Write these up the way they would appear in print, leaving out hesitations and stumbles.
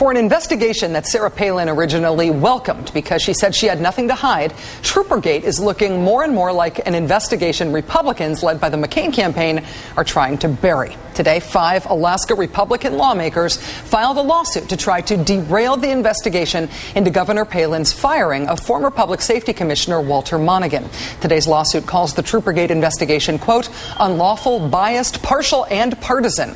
For an investigation that Sarah Palin originally welcomed because she said she had nothing to hide, Troopergate is looking more and more like an investigation Republicans, led by the McCain campaign, are trying to bury. Today, 5 Alaska Republican lawmakers filed a lawsuit to try to derail the investigation into Governor Palin's firing of former Public Safety Commissioner Walter Monaghan. Today's lawsuit calls the Troopergate investigation, quote, unlawful, biased, partial, and partisan.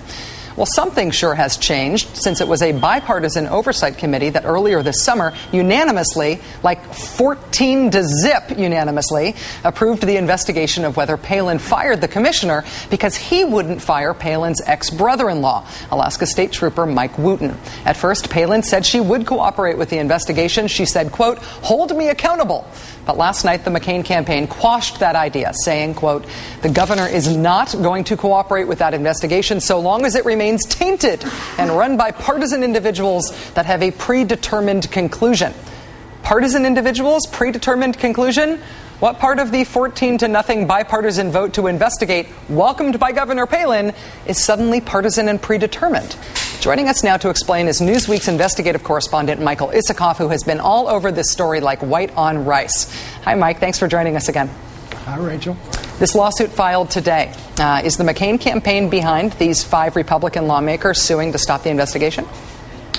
Well, something sure has changed since it was a bipartisan oversight committee that earlier this summer unanimously, like 14-0 unanimously, approved the investigation of whether Palin fired the commissioner because he wouldn't fire Palin's ex-brother-in-law, Alaska State Trooper Mike Wooten. At first, Palin said she would cooperate with the investigation. She said, quote, hold me accountable. But last night, the McCain campaign quashed that idea, saying, quote, the governor is not going to cooperate with that investigation so long as it remains tainted and run by partisan individuals that have a predetermined conclusion. Partisan individuals, predetermined conclusion? What part of the 14-0 bipartisan vote to investigate, welcomed by Governor Palin, is suddenly partisan and predetermined? Joining us now to explain is Newsweek's investigative correspondent Michael Isikoff, who has been all over this story like white on rice. Hi, Mike. Thanks for joining us again. Hi, Rachel. This lawsuit filed today. Is the McCain campaign behind these 5 Republican lawmakers suing to stop the investigation?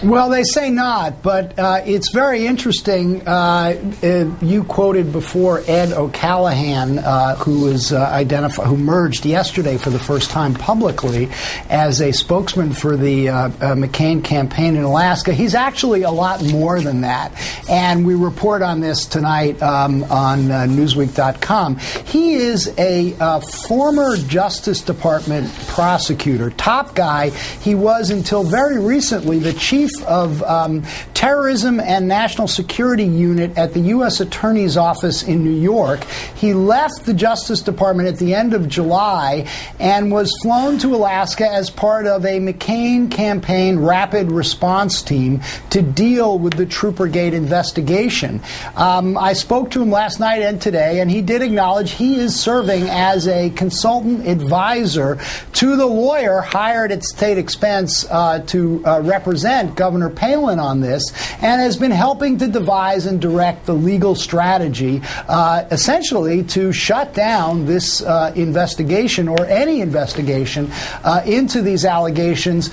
Well, they say not, but it's very interesting. You quoted before Ed O'Callaghan, who was who merged yesterday for the first time publicly as a spokesman for the McCain campaign in Alaska. He's actually a lot more than that, and we report on this tonight on Newsweek.com. He is a former Justice Department prosecutor, top guy. He was until very recently the chief of Terrorism and National Security Unit at the U.S. Attorney's Office in New York. He left the Justice Department at the end of July and was flown to Alaska as part of a McCain campaign rapid response team to deal with the Troopergate investigation. I spoke to him last night and today, and he did acknowledge he is serving as a consultant advisor to the lawyer hired at state expense to represent Governor Palin on this, and has been helping to devise and direct the legal strategy, essentially to shut down this investigation or any investigation into these allegations.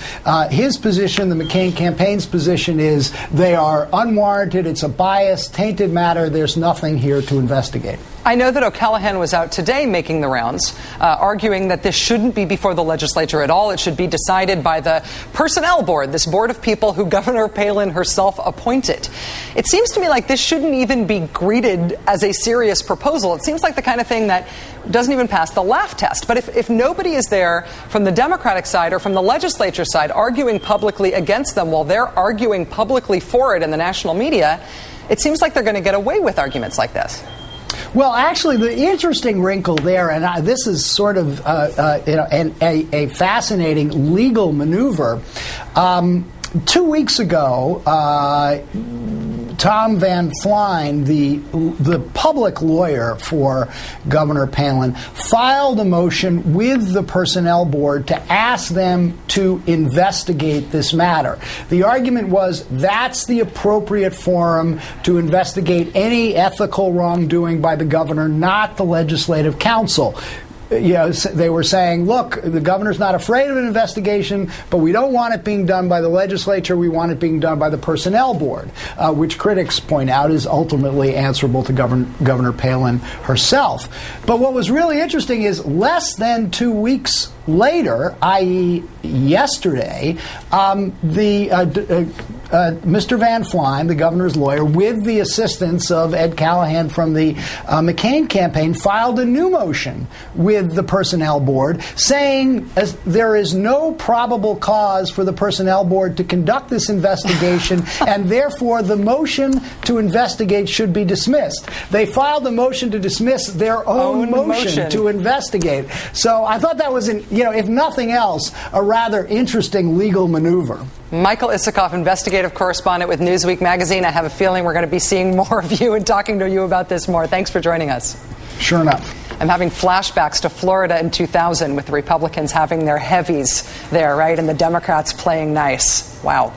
His position, the McCain campaign's position, is they are unwarranted. It's a biased, tainted matter. There's nothing here to investigate. I know that O'Callaghan was out today making the rounds, arguing that this shouldn't be before the legislature at all. It should be decided by the Personnel Board, this board of people who Governor Palin herself appointed. It seems to me like this shouldn't even be greeted as a serious proposal. It seems like the kind of thing that doesn't even pass the laugh test. But if nobody is there from the Democratic side or from the legislature side arguing publicly against them while they're arguing publicly for it in the national media, it seems like they're going to get away with arguments like this. Well, actually, the interesting wrinkle there, and this is sort of a fascinating legal maneuver. 2 weeks ago, Tom Van Flein, the public lawyer for Governor Palin, filed a motion with the Personnel Board to ask them to investigate this matter. The argument was that's the appropriate forum to investigate any ethical wrongdoing by the governor, not the Legislative Council. You know, they were saying, look, the governor's not afraid of an investigation, but we don't want it being done by the legislature. We want it being done by the Personnel Board, which critics point out is ultimately answerable to Governor Palin herself. But what was really interesting is less than 2 weeks later, i.e. yesterday, Mr. Van Flein, the governor's lawyer, with the assistance of Ed Callahan from the McCain campaign, filed a new motion with the Personnel Board saying there is no probable cause for the Personnel Board to conduct this investigation and therefore the motion to investigate should be dismissed. They filed a motion to dismiss their own motion to investigate. So I thought that was, if nothing else, a rather interesting legal maneuver. Michael Isikoff, investigative correspondent with Newsweek magazine. I have a feeling we're going to be seeing more of you and talking to you about this more. Thanks for joining us. Sure enough. I'm having flashbacks to Florida in 2000 with the Republicans having their heavies there, right? And the Democrats playing nice. Wow.